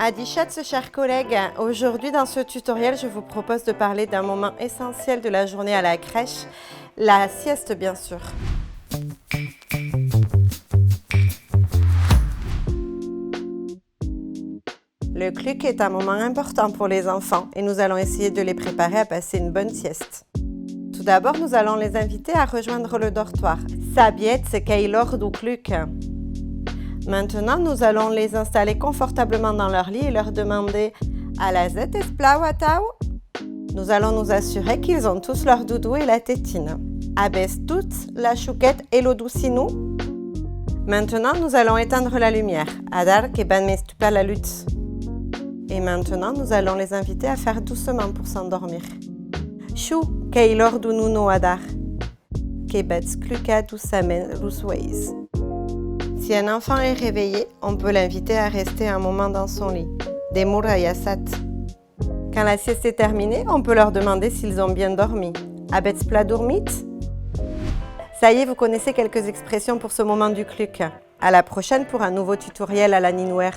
Adichatz, chers collègues, aujourd'hui dans ce tutoriel, je vous propose de parler d'un moment essentiel de la journée à la crèche, la sieste bien sûr. Le cluc est un moment important pour les enfants et nous allons essayer de les préparer à passer une bonne sieste. Tout d'abord, nous allons les inviter à rejoindre le dortoir. Sabietz keilor du cluc. Maintenant, nous allons les installer confortablement dans leur lit et leur demander « Alazet esplau atau ?» Nous allons nous assurer qu'ils ont tous leur doudou et la tétine. « Abes toutes la chouquette et le doucinou ?» Maintenant, nous allons éteindre la lumière. « Adar ke ban mestupa la lutte ?» Et maintenant, nous allons les inviter à faire doucement pour s'endormir. « Chou keilor du nuno adar ?» Ke bets cluca dousamen rusways. Si un enfant est réveillé, on peut l'inviter à rester un moment dans son lit. Demur ayasat. Quand la sieste est terminée, on peut leur demander s'ils ont bien dormi. Abets pla dormit? Ça y est, vous connaissez quelques expressions pour ce moment du cluc. À la prochaine pour un nouveau tutoriel à la Ninouer.